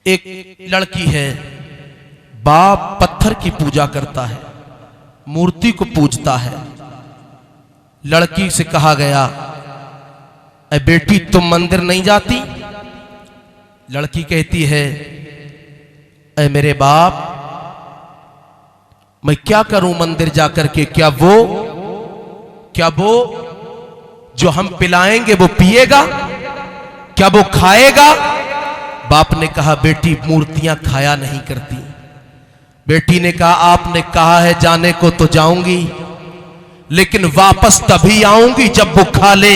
एक लड़की है, बाप पत्थर की पूजा करता है, मूर्ति को पूजता है। लड़की से कहा गया, अरे बेटी तुम मंदिर नहीं जाती? लड़की कहती है, अरे मेरे बाप मैं क्या करूं मंदिर जाकर के? क्या वो जो हम पिलाएंगे वो पिएगा? क्या वो खाएगा? बाप ने कहा, बेटी मूर्तियां खाया नहीं करती। बेटी ने कहा, आपने कहा है जाने को तो जाऊंगी, लेकिन वापस तभी आऊंगी जब वो खा ले।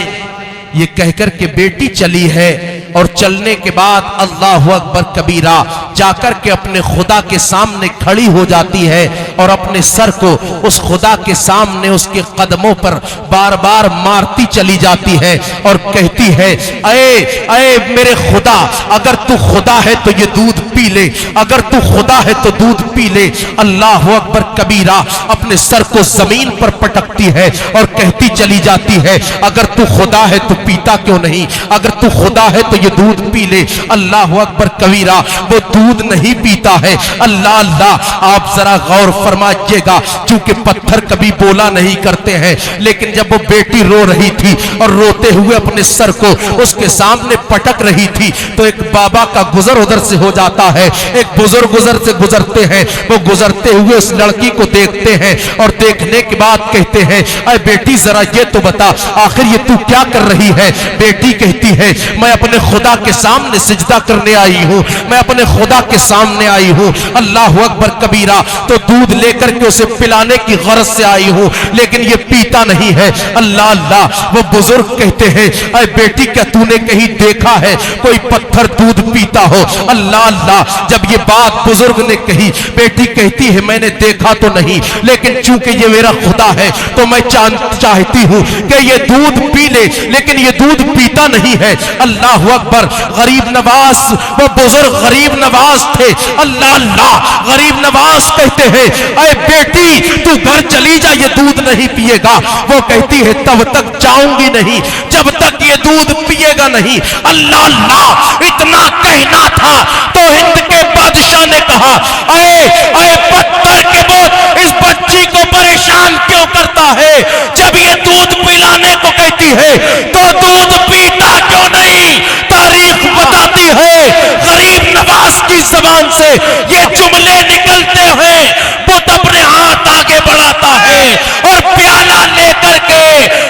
ये कहकर के बेटी चली है और चलने के बाद अल्लाहु अकबर कबीरा जाकर के अपने खुदा के सामने खड़ी हो जाती है और अपने सर को उस खुदा के सामने उसके कदमों पर बार बार मारती चली जाती है और कहती है, अये मेरे खुदा, अगर तू खुदा है तो ये दूध पी ले, अगर तू खुदा है तो दूध पी ले। अल्लाहु अकबर कबीरा अपने सर को जमीन पर पटकती है और कहती चली जाती है, अगर तू खुदा है तो पीता क्यों नहीं? अगर तू खुदा है तो ये दूध पी ले। अल्लाहु अकबर कबीरा वो दूध नहीं पीता है। अल्लाह अल्लाह, आप जरा गौर फरमाइएगा, क्योंकि पत्थर कभी बोला नहीं करते हैं, लेकिन जब वो बेटी रो रही थी और रोते हुए अपने सर को उसके सामने पटक रही थी, तो एक बाबा का गुजर उधर से हो जाता है, एक बुजुर्ग उधर से गुजरते हैं। वो गुजरते हुए उस लड़की को देखते हैं और देखने के बाद कहते हैं, अरे बेटी जरा ये तो बता, आखिर ये तू क्या कर रही है? बेटी कहती है, मैं अपने खुदा के सामने सिजदा करने आई हूं, मैं अपने खुदा के सामने आई हूं। अल्लाहु अकबर कबीरा, तो दूध लेकर के उसे पिलाने की गरज से आई हूं, लेकिन ये पीता नहीं है। अल्लाह अल्लाह, वो बुजुर्ग कहते हैं, अरे बेटी क्या तूने कहीं देखा है कोई पत्थर दूध पीता हो? अल्लाह अल्लाह, जब ये बात बुजुर्ग ने कही, बेटी कहती है, मैंने देखा तो नहीं, लेकिन चूंकि ये मेरा खुदा है तो मैं चाहती हूं कि ये दूध पी ले, लेकिन ये दूध पीता नहीं है। अल्लाहु अकबर, गरीब नवाज, वो बुजुर्ग गरीब नवाज थे। अल्लाह अल्लाह, गरीब नवाज कहते हैं, अरे बेटी तू घर चली जा, ये दूध नहीं पिएगा। वो कहती है, तब तक जाऊंगी नहीं जब तक ये दूध पिएगा नहीं। अल्लाह अल्लाह, इतना कहना था तो हिंद के बादशाह ने कहा, अरे पत्थर के बोझ इस बच्ची को परेशान क्यों करता है? जब ये दूध पिलाने को कहती है तो दूध पीता क्यों नहीं? तारीख बताती है, गरीब नवाज की जबान से ये जुमले निकलते हैं, वो तो अपने हाथ आगे बढ़ाता है और प्याला लेकर के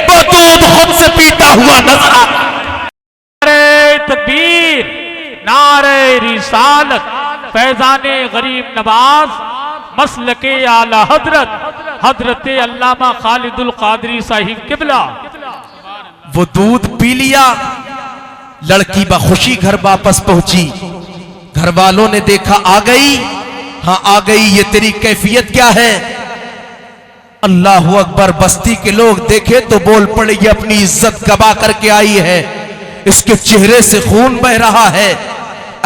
वो दूध खुद से पीता हुआ नजर आता। नारे तकबीर, नारे रिसालत, फैजाने गरीब नवाज, मसलके आला हजरत अल्लामा खालिदुल कादरी साहिब किबला। वो दूध पी लिया, लड़की बखुशी घर वापस पहुंची। घर वालों ने देखा, आ गई? हाँ आ गई। ये तेरी कैफियत क्या है? अल्लाहु अकबर, बस्ती के लोग देखे तो बोल पड़े, ये अपनी इज्जत गवा करके आई है, इसके चेहरे से खून बह रहा है,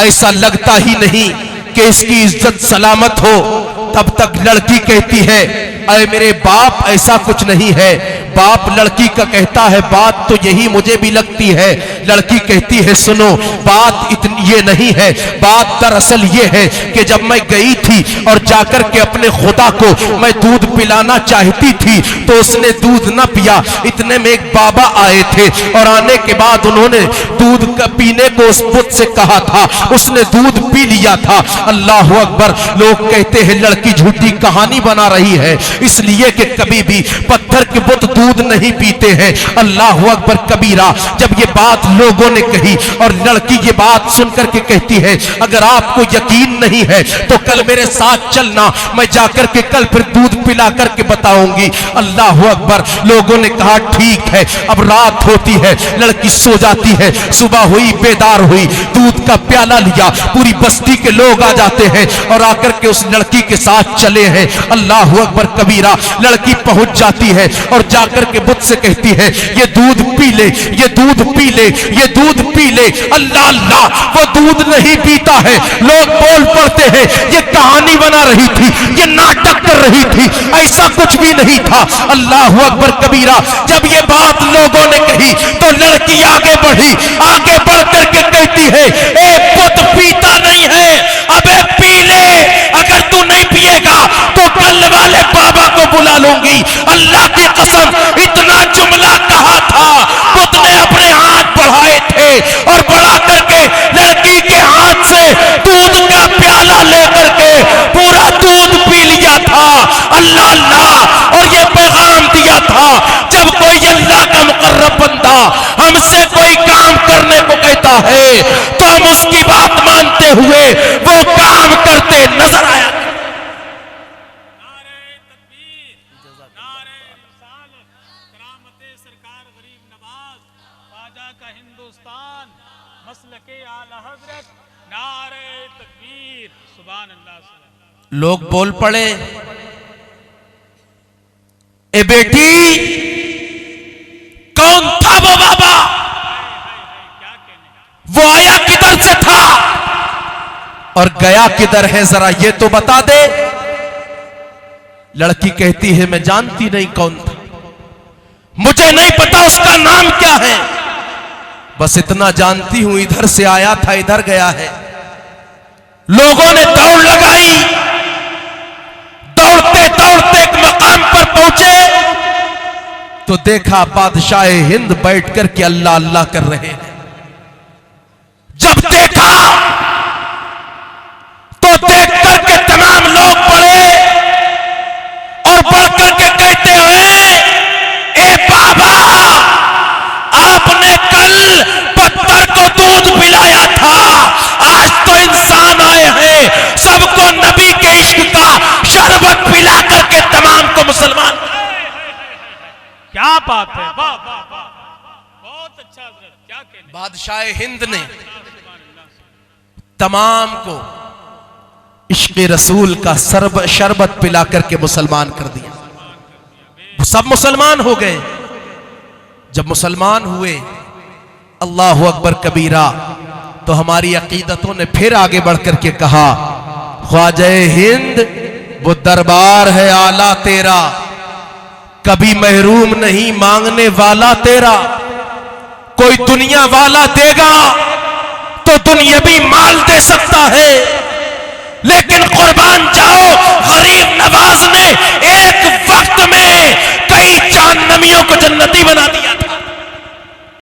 ऐसा लगता ही नहीं कि इसकी इज्जत सलामत हो। तब तक लड़की कहती है, अरे मेरे बाप ऐसा कुछ नहीं है। बाप लड़की का कहता है, बात तो यही मुझे भी लगती है। लड़की कहती है, सुनो, बात इतनी ये नहीं है, बात दरअसल ये है कि जब मैं गई थी और जाकर के अपने खुदा को मैं दूध पिलाना चाहती थी तो उसने दूध न पिया। इतने में एक बाबा आए थे और आने के बाद उन्होंने दूध पीने को उस बुत से कहा था, उसने दूध पी लिया था। अल्लाहु अकबर, लोग कहते हैं लड़की झूठी कहानी बना रही है, इसलिए कि कभी भी पत्थर के बुत दूध नहीं पीते हैं। अल्लाहु अकबर कबीरा, जब ये बात लोगों ने कही और लड़की ये बात सुनकर के कहती है, अगर आपको यकीन नहीं है तो कल मेरे साथ चलना, मैं जाकर के कल फिर दूध पिला करके बताऊंगी। अल्लाहु अकबर, लोगों ने कहा ठीक है। अब रात होती है, लड़की सो जाती है, सुबह हुई, बेदार हुई, दूध का प्याला लिया, पूरी बस्ती के लोग आ जाते हैं और आकर के उस लड़की के साथ चले हैं। अल्लाहु अकबर कबीरा, लड़की पहुंच जाती है और जाकर के बुत से कहती है, ये दूध पी ले, ये दूध पी ले, ये दूध पी ले। अल्लाह अल्लाह, वो दूध नहीं पीता है। लोग बोल पड़ते हैं, ये कहानी बना रही थी, ये नाटक कर रही थी, ऐसा कुछ भी नहीं था। अल्लाहु अकबर कबीरा, जब ये बात लोगों ने कही तो लड़की आगे बढ़ी, आगे बढ़ करके कहती है, ए पुत पीता नहीं है, होगी। अल्लाह की कसम, इतना जुमला कहा था, बुद्ध ने अपने हाथ बढ़ाए थे और बढ़ा करके लड़की के हाथ से दूध का प्याला लेकर के पूरा दूध पी लिया था। अल्लाह अल्लाह और ये पैगाम दिया था, जब कोई अल्लाह का मुकर्रब बंदा हमसे कोई काम करने को कहता है तो हम उसकी बात मानते हुए वो काम करते नजर आया। हिंदुस्तान मसलके आला हजरत, नारे तकबीर, सुभान अल्लाह। लोग बोल पड़े, ए बेटी कौन था वो बाबा, क्या कहने, वो आया किधर से था और गया किधर है, जरा ये तो बता दे। लड़की कहती है मैं जानती नहीं कौन था, मुझे नहीं पता उसका नाम क्या है, बस इतना जानती हूं इधर से आया था इधर गया है। लोगों ने दौड़ लगाई, दौड़ते दौड़ते एक मकाम पर पहुंचे तो देखा बादशाह हिंद बैठ करके अल्लाह अल्लाह कर रहे हैं। जब देखा तो देख करके तमाम लोग पड़े और बढ़ करके कहते हैं, ए बाबा आपने कल पत्थर को दूध पिलाया था, आज तो इंसान आए हैं सबको नबी के इश्क का शरबत पिला करके तमाम को मुसलमान। क्या बात है, वाह वाह वाह, बहुत अच्छा हजरत, क्या कहने। बादशाह हिंद ने तमाम को इश्क रसूल का शरबत पिला करके मुसलमान कर दिया। सब मुसलमान हो गए। जब मुसलमान हुए, अल्लाह अकबर कबीरा, तो हमारी अकीदतों ने फिर आगे बढ़ करके कहा, ख्वाजा हिंद वो दरबार है आला तेरा, कभी महरूम नहीं मांगने वाला तेरा। कोई दुनिया वाला देगा तो दुनियावी माल दे सकता है, लेकिन कुर्बान जाओ गरीब नवाज ने एक वक्त में कई जहन्नमियों को जन्नती बना दिया था।